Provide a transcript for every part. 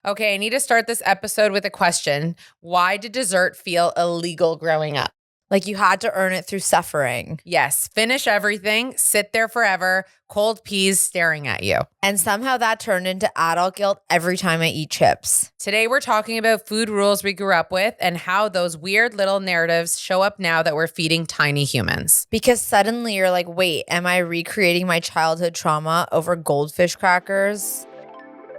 Okay, I need to start this episode with a question. Why did dessert feel illegal growing up? Like you had to earn it through suffering. Yes, finish everything, sit there forever, cold peas staring at you. And somehow that turned into adult guilt every time I eat chips. Today we're talking about food rules we grew up with and how those weird little narratives show up now that we're feeding tiny humans. Because suddenly you're like, wait, am I recreating my childhood trauma over goldfish crackers?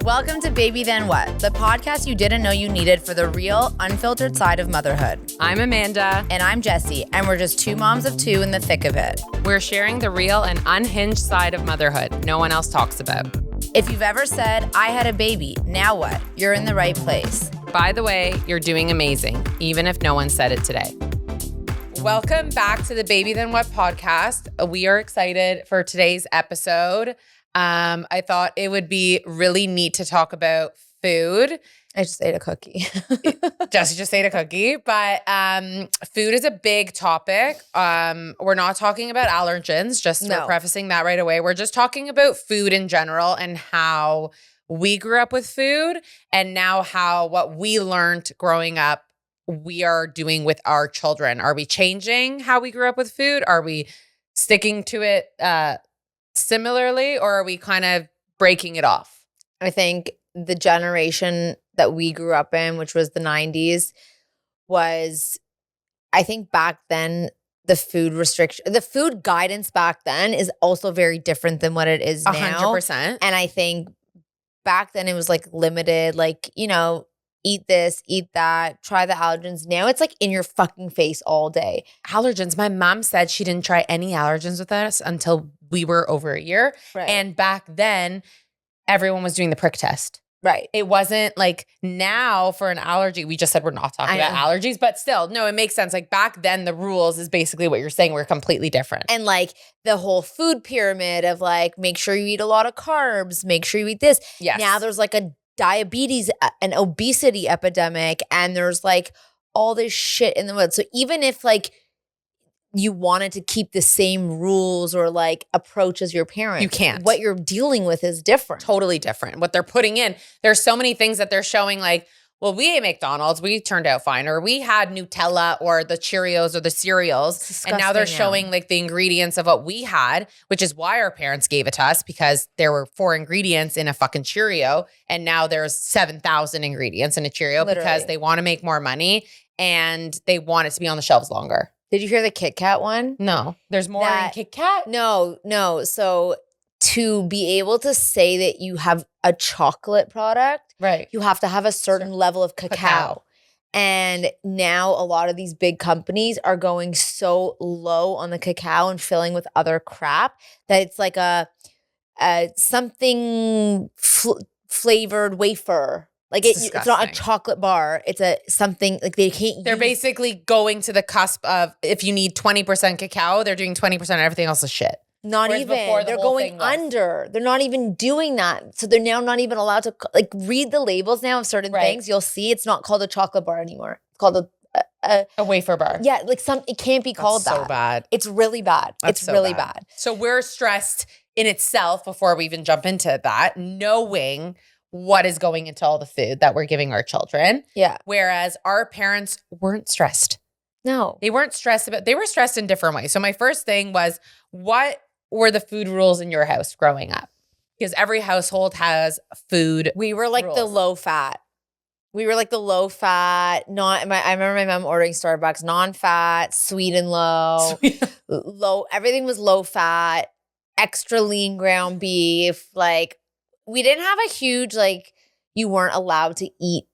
Welcome to Baby Then What, the podcast you didn't know you needed for the real, unfiltered side of motherhood. I'm Amanda. And I'm Jessie, and we're just two moms of two in the thick of it. We're sharing the real and unhinged side of motherhood no one else talks about. If you've ever said, I had a baby, now what? You're in the right place. By the way, you're doing amazing, even if no one said it today. Welcome back to the Baby Then What podcast. We are excited for today's episode. I thought it would be really neat to talk about food. I just ate a cookie. Jessie just ate a cookie, but food is a big topic. We're not talking about allergens, we're prefacing that right away. We're just talking about food in general and how we grew up with food and now how what we learned growing up we are doing with our children. Are we changing how we grew up with food? Are we sticking to it similarly, or are we kind of breaking it off? I think the generation that we grew up in, which was the 90s, was, I think back then, the food guidance back then is also very different than what it is now. 100%. And I think back then it was like limited, like, you know, eat this, eat that, try the allergens. Now it's like in your fucking face all day. Allergens. My mom said she didn't try any allergens with us until we were over a year. Right. And back then, everyone was doing the prick test. Right. It wasn't like now for an allergy, we just said we're not talking about allergies, but still, no, it makes sense. Like back then, the rules is basically what you're saying. We're completely different. And like the whole food pyramid of like, make sure you eat a lot of carbs, make sure you eat this. Yes. Now there's like a diabetes and obesity epidemic, and there's like all this shit in the world. So even if like you wanted to keep the same rules or like approach as your parents, you can't. What you're dealing with is different. Totally different. What they're putting in, there's so many things that they're showing like, well, we ate McDonald's, we turned out fine, or we had Nutella or the Cheerios or the cereals. And now they're showing like the ingredients of what we had, which is why our parents gave it to us, because there were 4 ingredients in a fucking Cheerio. And now there's 7,000 ingredients in a Cheerio. Literally. Because they want to make more money and they want it to be on the shelves longer. Did you hear the Kit Kat one? No. There's more in Kit Kat? No. So to be able to say that you have a chocolate product, right, you have to have a certain level of cacao. And now a lot of these big companies are going so low on the cacao and filling with other crap that it's like a something flavored wafer. Like it's not a chocolate bar. It's a something like they can't. They're basically going to the cusp of if you need 20% cacao, they're doing 20% of everything else is shit. Not even. They're going under. They're not even doing that. So they're now not even allowed to like read the labels now of certain things. You'll see it's not called a chocolate bar anymore. It's called a wafer bar. Yeah, like it can't be called that. So bad. It's really bad. It's really bad. So we're stressed in itself before we even jump into that, knowing what is going into all the food that we're giving our children. Yeah. Whereas our parents weren't stressed. No. They weren't stressed they were stressed in different ways. So my first thing was, what were the food rules in your house growing up? Because every household has food. We were like rules. the low fat. I remember my mom ordering Starbucks, non-fat, sweet and low. Low, everything was low fat, extra lean ground beef, like we didn't have a huge, like, you weren't allowed to eat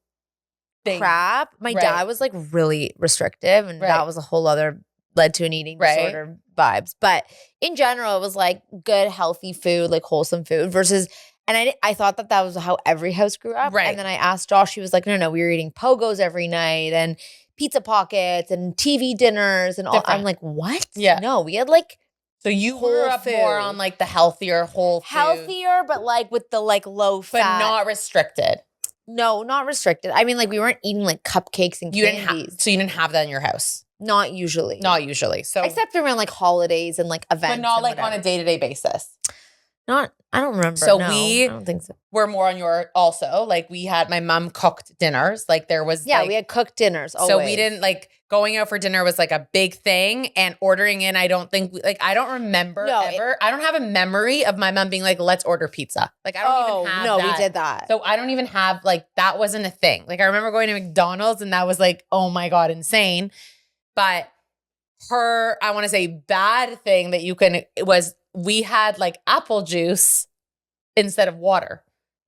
crap. My dad was like really restrictive, and that was a whole other, led to an eating disorder vibes. But in general, it was like good, healthy food, like wholesome food versus, and I thought that was how every house grew up. Right. And then I asked Josh, he was like, no, we were eating pogos every night and pizza pockets and TV dinners and all. I'm like, what? Yeah. No, we had like, so you grew up more on like the healthier whole food. Healthier, but like with the like low fat. But not restricted. No, not restricted. I mean, like we weren't eating like cupcakes and candies. So you didn't have that in your house? Not usually. Not usually. So except around like holidays and like events. But not like on a day-to-day basis. I don't remember. So no, I don't think so. We're more on your also. Like we had my mom cooked dinners. Like there was we had cooked dinners always. So we didn't like going out for dinner was like a big thing, and ordering in. I don't think I don't remember ever. I don't have a memory of my mom being like, let's order pizza. Like I don't even have that. we did that. So I don't even have like that wasn't a thing. Like I remember going to McDonald's and that was like, oh my God, insane. But I want to say bad thing that was we had like apple juice instead of water.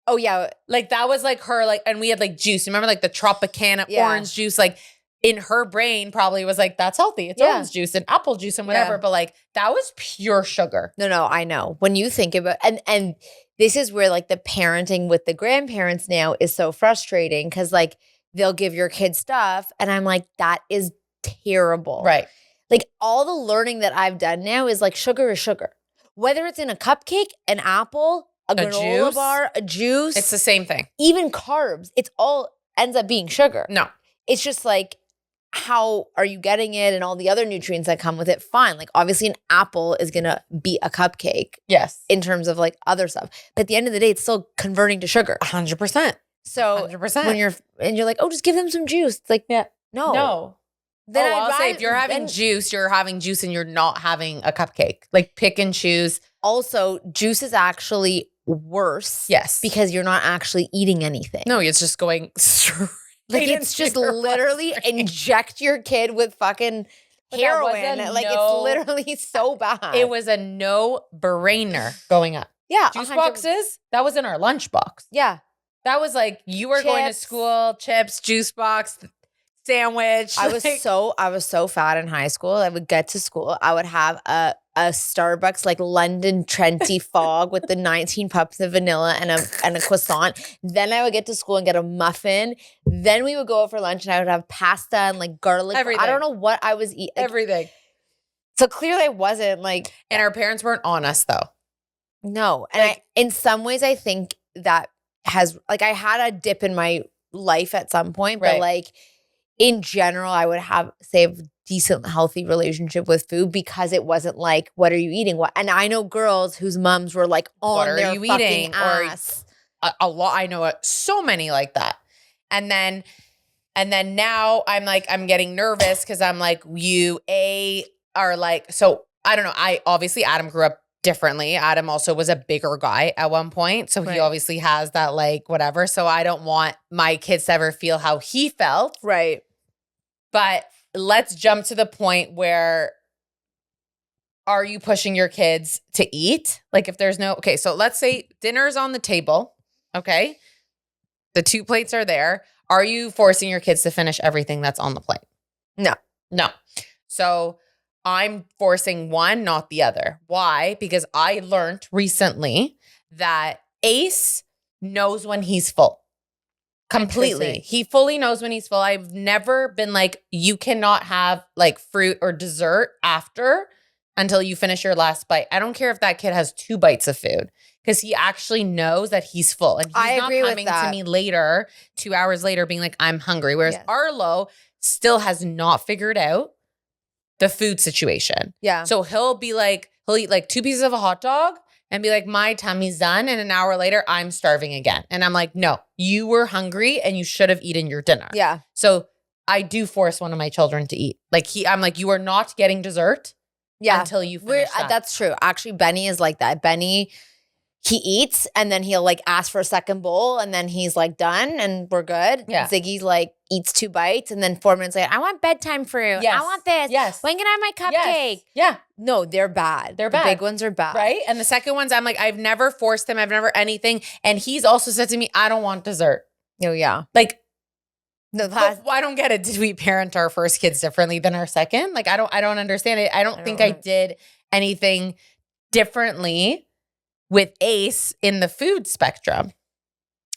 Oh yeah. Like that was like her like, and we had like juice. Remember like the Tropicana orange juice, like in her brain probably was like, that's healthy. It's orange juice and apple juice and whatever. But like that was pure sugar. No, I know. When you think about, and this is where like the parenting with the grandparents now is so frustrating because like they'll give your kid stuff and I'm like, that is terrible. Right. Like all the learning that I've done now is like sugar is sugar. Whether it's in a cupcake, an apple, a granola bar, a juice. It's the same thing. Even carbs. It's all ends up being sugar. No. It's just like, how are you getting it and all the other nutrients that come with it? Fine. Like obviously an apple is going to be a cupcake. Yes. In terms of like other stuff. But at the end of the day, it's still converting to sugar. 100%. So 100%. when you're like, oh, just give them some juice. It's like, no. Then I'll say if you're having juice, you're having juice and you're not having a cupcake. Like pick and choose. Also, juice is actually worse. Yes. Because you're not actually eating anything. No, it's just going straight. Like it's just literally inject your kid with fucking heroin. Like it's literally so bad. It was a no-brainer going up. Yeah. Juice boxes, that was in our lunchbox. Yeah. That was like you were going to school, chips, juice box, sandwich. I was so fat in high school. I would get to school. I would have a Starbucks like London Trenty fog with the 19 pups of vanilla and a croissant. Then I would get to school and get a muffin. Then we would go out for lunch and I would have pasta and like garlic. Everything. I don't know what I was eating. Like, everything. So clearly I wasn't like. And our parents weren't on us though. No. And in some ways I think that has like I had a dip in my life at some point, but like in general, I would have a decent, healthy relationship with food because it wasn't like, what are you eating? What? And I know girls whose moms were like on their fucking ass. Or a lot. I know so many like that. And then now I'm getting nervous because I'm like, you are like, so I don't know. Obviously Adam grew up differently. Adam also was a bigger guy at one point. So he obviously has that like whatever. So I don't want my kids to ever feel how he felt. Right. But let's jump to the point where are you pushing your kids to eat? Like if there's okay, so let's say dinner's on the table. Okay. The 2 plates are there. Are you forcing your kids to finish everything that's on the plate? No. So I'm forcing one, not the other. Why? Because I learned recently that Ace knows when he's full. Completely. He fully knows when he's full. I've never been like, you cannot have like fruit or dessert after until you finish your last bite. I don't care if that kid has 2 bites of food because he actually knows that he's full. And he's not coming to me later, 2 hours later, being like, I'm hungry. Whereas Arlo still has not figured out the food situation. Yeah. So he'll eat like 2 pieces of a hot dog and be like, my tummy's done. And an hour later, I'm starving again. And I'm like, no, you were hungry and you should have eaten your dinner. Yeah. So I do force one of my children to eat. Like I'm like, you are not getting dessert until you finish that. That's true. Actually, Benny is like that. Benny, he eats and then he'll like ask for a second bowl and then he's like done and we're good. Yeah. Ziggy's like eats 2 bites and then 4 minutes later, I want bedtime fruit. Yes. I want this. Yes. When can I have my cupcake? Yes. Yeah. No, they're bad. They're bad. The big ones are bad. Right? And the second ones, I'm like, I've never forced him. I've never anything. And he's also said to me, I don't want dessert. Oh, yeah. Like, I don't get it. Did we parent our first kids differently than our second? Like, I don't understand it. I don't think I did anything differently with Ace in the food spectrum.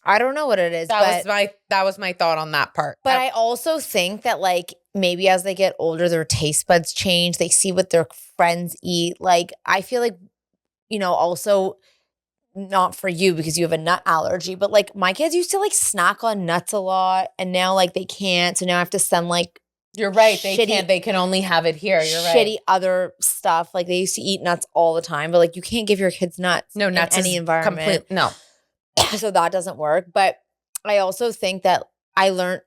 I don't know what it is. That was my thought on that part. But I also think that like maybe as they get older, their taste buds change. They see what their friends eat. Like I feel like, also not for you because you have a nut allergy, but like my kids used to like snack on nuts a lot and now like they can't. So now I have to send like You're right. They can only have it here. You're right. Shitty other stuff. Like they used to eat nuts all the time, but like you can't give your kids nuts. No, nuts in any environment. No. So that doesn't work. But I also think that I learned,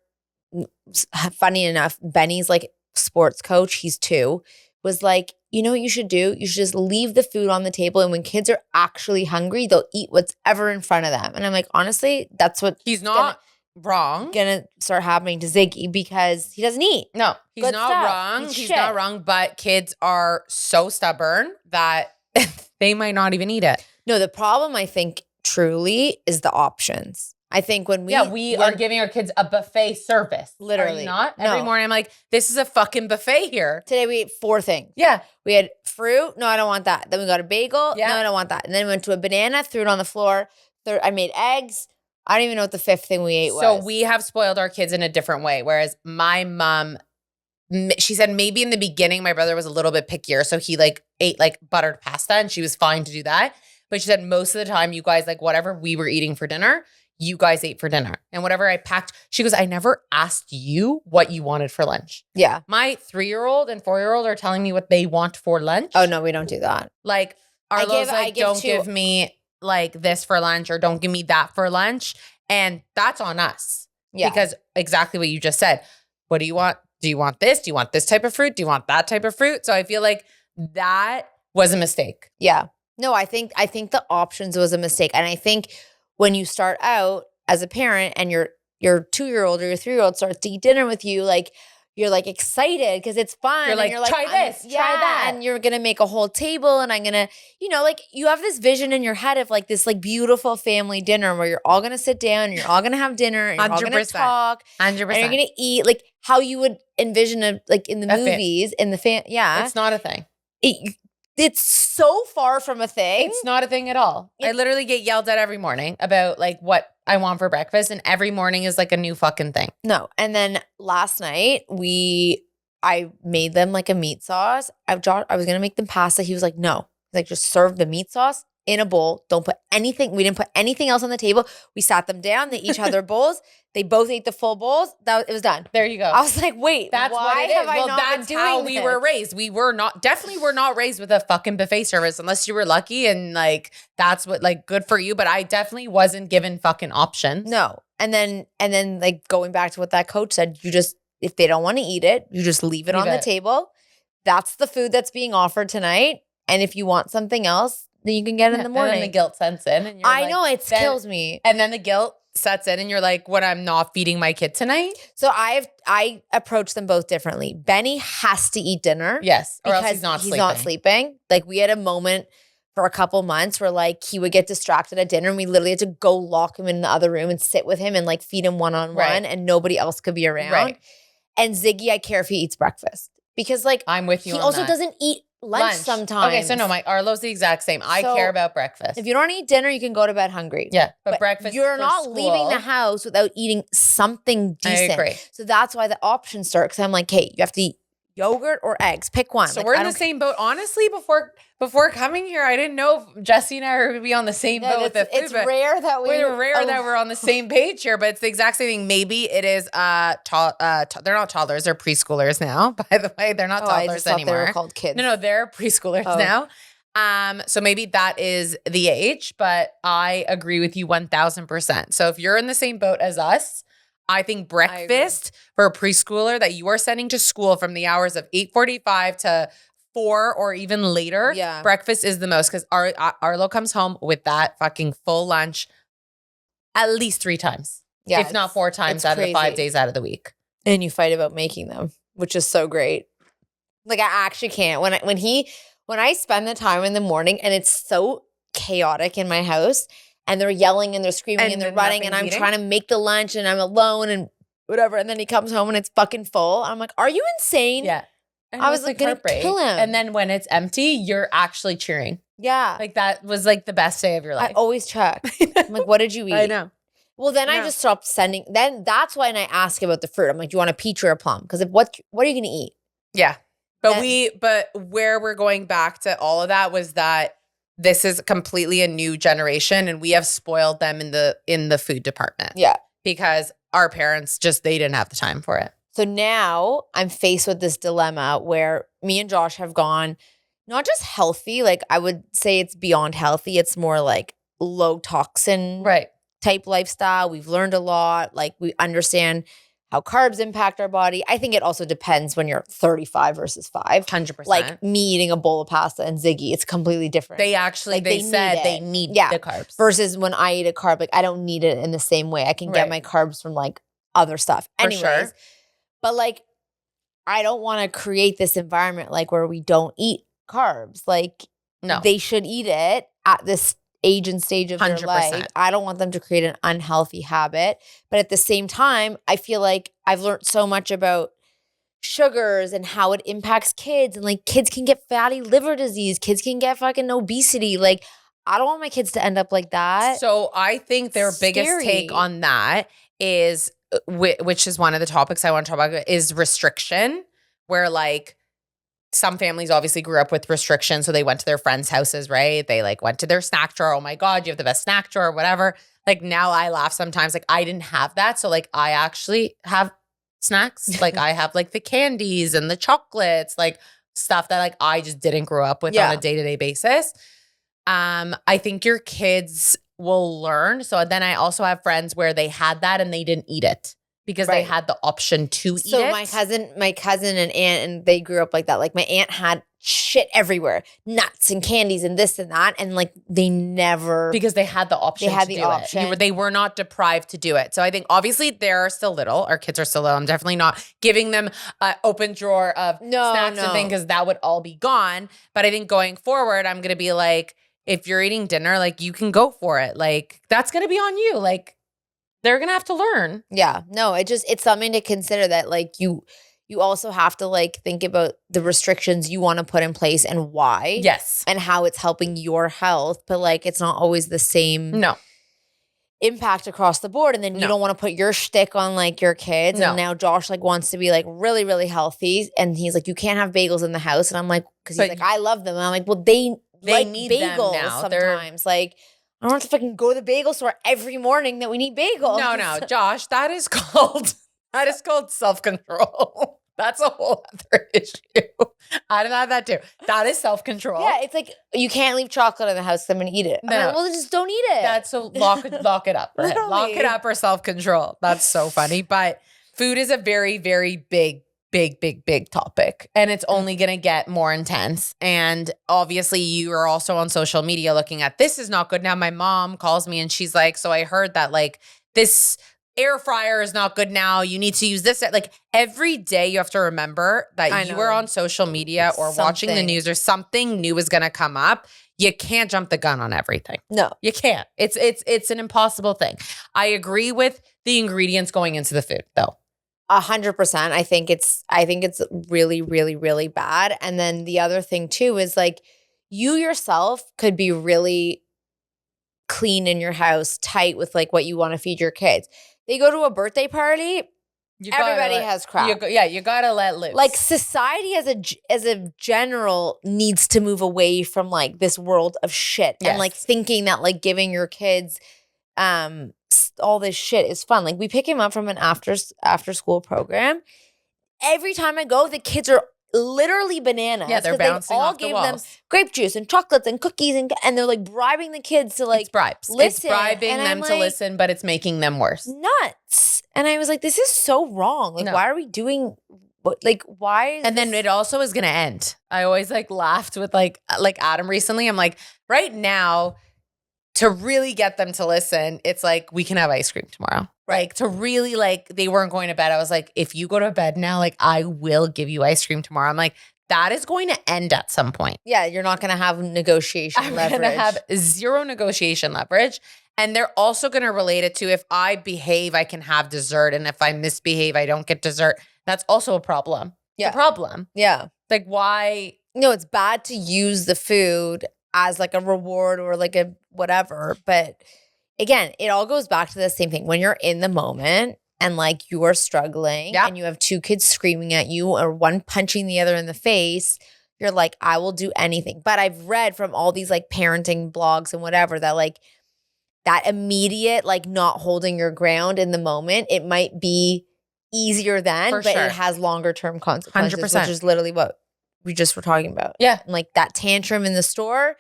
funny enough, Benny's like sports coach, he's 2, was like, you know what you should do? You should just leave the food on the table. And when kids are actually hungry, they'll eat whatever in front of them. And I'm like, honestly, that's what he's not wrong. Gonna start happening to Ziggy because he doesn't eat. No, he's Good not stuff. wrong. He's not wrong. But kids are so stubborn that they might not even eat it. No, the problem I think truly is the options. I think when we are giving our kids a buffet service. Literally. Are you not? No. Every morning I'm like, this is a fucking buffet here. Today we ate 4 things. Yeah. We had fruit. No, I don't want that. Then we got a bagel. Yeah. No, I don't want that. And then we went to a banana, threw it on the floor. I made eggs. I don't even know what the 5th thing we ate was. So we have spoiled our kids in a different way. Whereas my mom, she said maybe in the beginning my brother was a little bit pickier. So he like ate like buttered pasta and she was fine to do that. But she said most of the time you guys like whatever we were eating for dinner, you guys ate for dinner. And whatever I packed, she goes, I never asked you what you wanted for lunch. Yeah. My 3-year-old and 4-year-old are telling me what they want for lunch. Oh, no, we don't do that. Like, Arlo's like, don't give me like this for lunch or don't give me that for lunch. And that's on us. Yeah. Because exactly what you just said. What do you want? Do you want this? Do you want this type of fruit? Do you want that type of fruit? So I feel like that was a mistake. Yeah. No, I think the options was a mistake. And I think when you start out as a parent and your 2-year-old or your 3-year-old starts to eat dinner with you, like you're like excited because it's fun. You're like, try this, try that. And you're going to make a whole table and I'm going to, like you have this vision in your head of like this like beautiful family dinner where you're all going to sit down and you're all going to have dinner and you're all going to talk. 100%. And you're going to eat like how you would envision like in the movies, in the yeah. It's not a thing. It's so far from a thing. It's not a thing at all. I literally get yelled at every morning about like what I want for breakfast. And every morning is like a new fucking thing. No. And then last night I made them like a meat sauce. I was going to make them pasta. He was like, no. He's like, just serve the meat sauce in a bowl. Don't put anything. We didn't put anything else on the table. We sat them down. They each had their bowls. They both ate the full bowls. It was done. There you go. I was like, wait, that's why what it is. have I not been doing how we were raised. We were not raised with a fucking buffet service unless you were lucky and like that's what like good for you. But I definitely wasn't given fucking options. No. And then like going back to what that coach said, you just, if they don't want to eat it, you just leave it on the table. That's the food that's being offered tonight. And if you want something else, then you can get it in the morning. And then the guilt sets in. And I know, it kills me. And then the guilt sets in and you're like, what, I'm not feeding my kid tonight? So I approach them both differently. Benny has to eat dinner. Yes. Or because else he's not sleeping. Like we had a moment for a couple months where like he would get distracted at dinner and we literally had to go lock him in the other room and sit with him and like feed him one-on-one and nobody else could be around. Right. And Ziggy, I care if he eats breakfast because like I'm with you. He also doesn't eat lunch sometimes. Okay, so no, my Arlo's the exact same. I care about breakfast. If you don't eat dinner, you can go to bed hungry. Yeah, but breakfast. You're not leaving the house without eating something decent. I agree. So that's why the options start. Because I'm like, hey, you have to eat yogurt or eggs. Pick one. So we're in the same boat. Honestly, before coming here, I didn't know if Jessie and I were going to be on the same boat with the food. It's rare that we're on the same page here, but it's the exact same thing. Maybe it is they're not toddlers, they're preschoolers now. By the way, they're not toddlers I just thought anymore. They were called kids. No, they're preschoolers now. So maybe that is the age, but I agree with you 1000%. So if you're in the same boat as us, I think breakfast for a preschooler that you are sending to school from the hours of 8:45 to 4 or even later, breakfast is the most because Arlo comes home with that fucking full lunch at least 3 times, if not 4 times out of the 5 days out of the week. And you fight about making them, which is so great. Like I actually can't when I spend the time in the morning and it's so chaotic in my house. And they're yelling and they're screaming and they're running and I'm trying to make the lunch and I'm alone and whatever. And then he comes home and it's fucking full. I'm like, are you insane? Yeah. I was like, gonna kill him. And then when it's empty, you're actually cheering. Yeah. Like that was like the best day of your life. I always check. I'm like, what did you eat? I know. Well, then I just stopped sending. Then that's when I ask about the fruit. I'm like, do you want a peach or a plum? Because what are you going to eat? Yeah. But where we're going back to all of that was that this is completely a new generation and we have spoiled them in the food department. Yeah. Because our parents they didn't have the time for it. So now I'm faced with this dilemma where me and Josh have gone not just healthy, like I would say it's beyond healthy. It's more like low toxin type lifestyle. We've learned a lot. Like we understand how carbs impact our body. I think it also depends when you're 35 versus 5. 100%. Like me eating a bowl of pasta and Ziggy, it's completely different. They actually, like they said they need the carbs. Versus when I eat a carb, like I don't need it in the same way. I can get my carbs from like other stuff. Anyways, sure. But like I don't want to create this environment like where we don't eat carbs. Like they should eat it at this age and stage of 100%. Their life. I don't want them to create an unhealthy habit. But at the same time, I feel like I've learned so much about sugars and how it impacts kids. And like kids can get fatty liver disease. Kids can get fucking obesity. Like I don't want my kids to end up like that. So I think their biggest take on that is, which is one of the topics I want to talk about, is restriction, where like some families obviously grew up with restrictions. So they went to their friends' houses, right? They like went to their snack drawer. Oh my God, you have the best snack drawer or whatever. Like now I laugh sometimes. Like I didn't have that. So like I actually have snacks. Like I have like the candies and the chocolates, like stuff that like I just didn't grow up with on a day-to-day basis. I think your kids will learn. So then I also have friends where they had that and they didn't eat it because they had the option to eat it. So my cousin and aunt, and they grew up like that. Like my aunt had shit everywhere, nuts and candies and this and that. And like they never. Because they had the option to do it. They were not deprived to do it. So I think obviously they're still little. Our kids are still little. I'm definitely not giving them an open drawer of snacks and things because that would all be gone. But I think going forward, I'm going to be like, if you're eating dinner, like you can go for it. Like that's going to be on you. Like they're going to have to learn. Yeah. No, it's something to consider that like you also have to like think about the restrictions you want to put in place and why. Yes. And how it's helping your health. But like it's not always the same impact across the board. And then you don't want to put your shtick on like your kids. And now Josh like wants to be like really, really healthy. And he's like, you can't have bagels in the house. And I'm like, because he's like, I love them. And I'm like, well, they like need bagels them now. Sometimes. Like, I don't have to fucking go to the bagel store every morning that we need bagels. No, Josh, that is called self-control. That's a whole other issue. I don't have that too. That is self-control. Yeah, it's like you can't leave chocolate in the house. I'm going to eat it. No. Like, well, just don't eat it. That's so lock it up. Right? Lock it up or self-control. That's so funny. But food is a very, very big topic. And it's only going to get more intense. And obviously you are also on social media looking at this is not good. Now my mom calls me and she's like, so I heard that like this air fryer is not good now. You need to use this. Like every day you have to remember that you are on social media or watching the news or something new is going to come up. You can't jump the gun on everything. No, you can't. It's an impossible thing. I agree with the ingredients going into the food though. 100%. I think it's really, really, really bad. And then the other thing too is like you yourself could be really clean in your house, tight with like what you want to feed your kids. They go to a birthday party. Everybody has crap. You gotta let loose. Like society as a general needs to move away from like this world of shit and like thinking that like giving your kids all this shit is fun. Like we pick him up from an after school program. Every time I go, the kids are literally bananas. Yeah, they're bouncing off the walls. Them grape juice and chocolates and cookies and they're like bribing the kids to like listen. It's bribing them to listen, but it's making them worse. Nuts. And I was like, this is so wrong. Like, why are we doing? Like, why? And then it also is going to end. I always like laughed with like Adam recently. I'm like, right now, to really get them to listen, it's like, we can have ice cream tomorrow. Like to really like, they weren't going to bed. I was like, if you go to bed now, like I will give you ice cream tomorrow. I'm like, that is going to end at some point. Yeah, you're not going to have negotiation leverage. I'm going to have zero negotiation leverage. And they're also going to relate it to if I behave, I can have dessert. And if I misbehave, I don't get dessert. That's also a problem. Yeah. It's a problem. Yeah. Like why? No, it's bad to use the food as like a reward or like a whatever. But again, it all goes back to the same thing. When you're in the moment and like you are struggling and you have two kids screaming at you or one punching the other in the face, you're like, I will do anything. But I've read from all these like parenting blogs and whatever that like that immediate like not holding your ground in the moment, it might be easier then, For but sure. it has longer term consequences, 100%. which is literally what we just were talking about. Yeah. And like that tantrum in the store,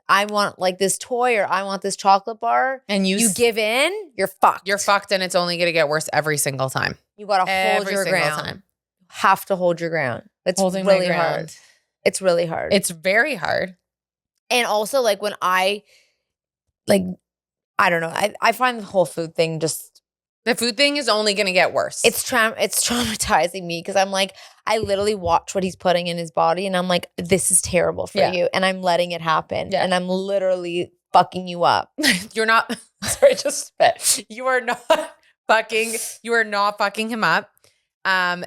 I want like this toy or I want this chocolate bar. And you give in, you're fucked. You're fucked, and it's only going to get worse every single time. You got to hold your ground. Time. Have to hold your ground. It's Holding really my ground. hard. It's really hard. It's very hard. And also like when I don't know. I find the whole food thing just. The food thing is only going to get worse. It's traumatizing me because I'm like, I literally watch what he's putting in his body and I'm like, this is terrible for you. And I'm letting it happen. Yeah. And I'm literally fucking you up. You're not, sorry, just spit. You are not fucking him up.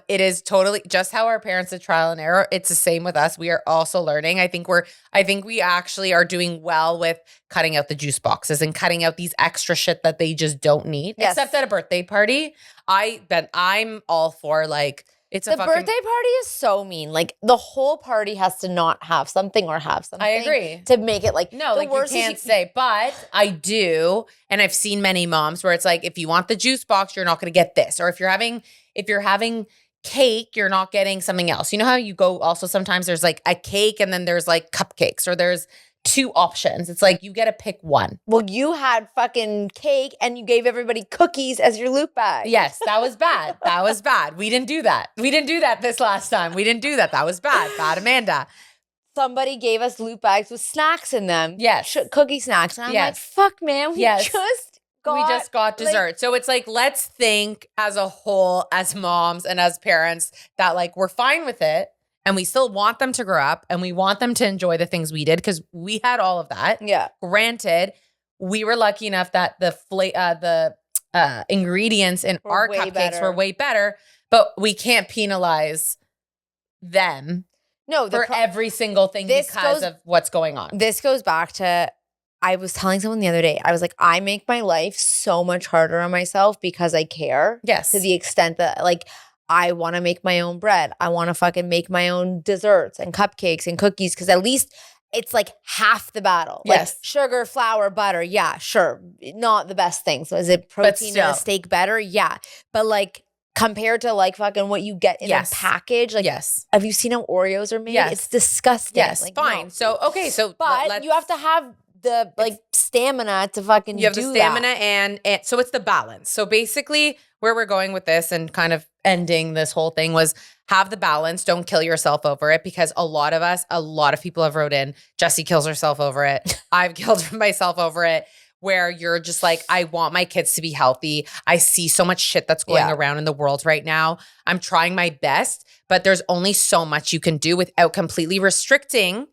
It is totally just how our parents did trial and error. It's the same with us. We are also learning. I think we actually are doing well with cutting out the juice boxes and cutting out these extra shit that they just don't need. Yes. Except at a birthday party. I'm all for like, birthday party is so mean. Like the whole party has to not have something or have something. I agree. To make it like, no, like you can't say, but I do. And I've seen many moms where it's like, if you want the juice box, you're not going to get this. Or if you're having cake, you're not getting something else. You know how you go also sometimes there's like a cake and then there's like cupcakes or there's 2 options. It's like you get to pick one. Well, you had fucking cake and you gave everybody cookies as your loot bag. Yes, that was bad. That was bad. We didn't do that. We didn't do that this last time. We didn't do that. That was bad. Bad Amanda. Somebody gave us loot bags with snacks in them. Yes. Cookie snacks. And I'm like, fuck, man. We just got dessert. Like, so it's like, let's think as a whole, as moms and as parents, that like we're fine with it. And we still want them to grow up and we want them to enjoy the things we did because we had all of that. Yeah. Granted, we were lucky enough that the ingredients in our cupcakes were way better, but we can't penalize them for every single thing because of what's going on. This goes back to, I was telling someone the other day, I was like, I make my life so much harder on myself because I care. Yes. To the extent that like, I want to make my own bread. I want to fucking make my own desserts and cupcakes and cookies because at least it's like half the battle. Yes. Like sugar, flour, butter. Yeah, sure. Not the best thing. So is it protein in a steak better? Yeah. But like compared to like fucking what you get in a package. Like, have you seen how Oreos are made? Yes. It's disgusting. Yes, like, fine. No. So, okay. So, but you have to have the like stamina to fucking do that. You have the stamina and so it's the balance. So basically where we're going with this and kind of ending this whole thing was have the balance. Don't kill yourself over it because a lot of people have wrote in, Jessie kills herself over it. I've killed myself over it. Where you're just like, I want my kids to be healthy. I see so much shit that's going around in the world right now. I'm trying my best, but there's only so much you can do without completely restricting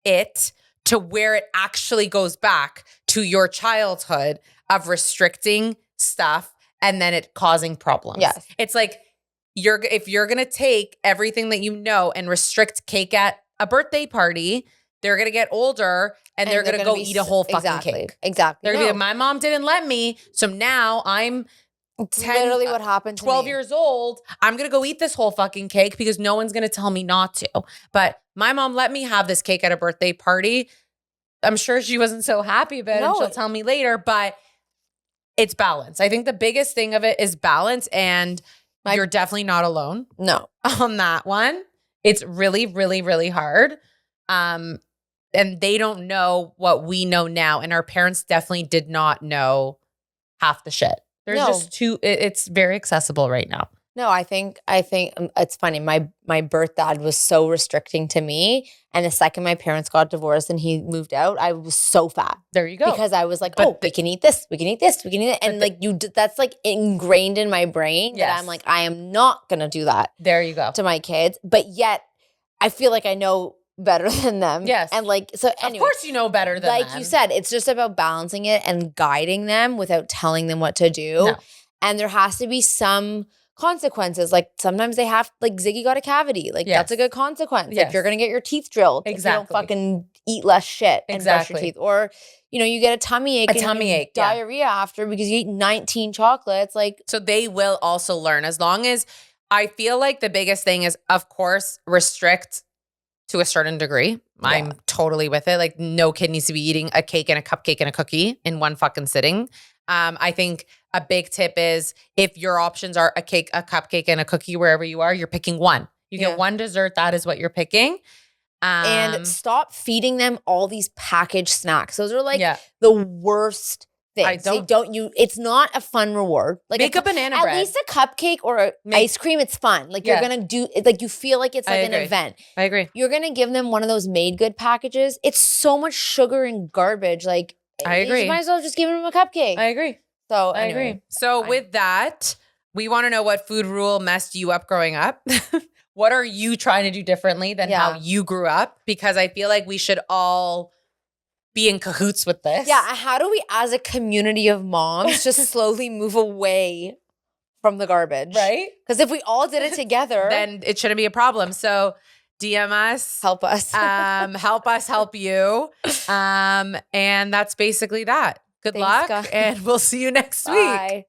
it to where it actually goes back to your childhood of restricting stuff and then it causing problems. Yes. It's like if you're going to take everything that you know and restrict cake at a birthday party, they're going to get older and they're going to go eat a whole fucking cake. Exactly. They're going to be like, my mom didn't let me, so now I'm 10, literally what happened to 12 me. years old. I'm going to go eat this whole fucking cake because no one's going to tell me not to. But my mom let me have this cake at a birthday party. I'm sure she wasn't so happy about it. And she'll tell me later, but it's balance. I think the biggest thing of it is balance and you're definitely not alone. No. On that one. It's really, really, really hard. And they don't know what we know now. And our parents definitely did not know half the shit. There's just it's very accessible right now. No, I think it's funny. My birth dad was so restricting to me. And the second my parents got divorced and he moved out, I was so fat. There you go. Because I was like, we can eat this, we can eat this, we can eat it. And like that's like ingrained in my brain that I'm like, I am not going to do that. There you go. To my kids. But yet I feel like I know better than them. Yes. And like, so anyway. Of course you know better than them. Like you said, it's just about balancing it and guiding them without telling them what to do. No. And there has to be some consequences. Like sometimes they have, like Ziggy got a cavity. Like that's a good consequence. Yes. Like you're going to get your teeth drilled. Exactly. If you don't fucking eat less shit and brush your teeth. Or, you know, you get a tummy ache. Diarrhea after because you eat 19 chocolates. Like, so they will also learn as long as I feel like the biggest thing is, of course, restrict to a certain degree. I'm totally with it. Like no kid needs to be eating a cake and a cupcake and a cookie in one fucking sitting. I think a big tip is if your options are a cake, a cupcake, and a cookie wherever you are, you're picking one. You get one dessert. That is what you're picking. And stop feeding them all these packaged snacks. Those are like the worst things. It's not a fun reward. Like make a banana bread. At least a cupcake or ice cream, it's fun. Like you're going to do, like you feel like it's like an event. I agree. You're going to give them one of those made good packages. It's so much sugar and garbage. Like I agree. You might as well just give them a cupcake. I agree. So I agree. So with that, we want to know what food rule messed you up growing up. What are you trying to do differently than how you grew up? Because I feel like we should all be in cahoots with this. Yeah. How do we, as a community of moms, just slowly move away from the garbage? Right? Because if we all did it together, then it shouldn't be a problem. So DM us. Help us. Help us help you. And that's basically that. Good luck. And we'll see you next week.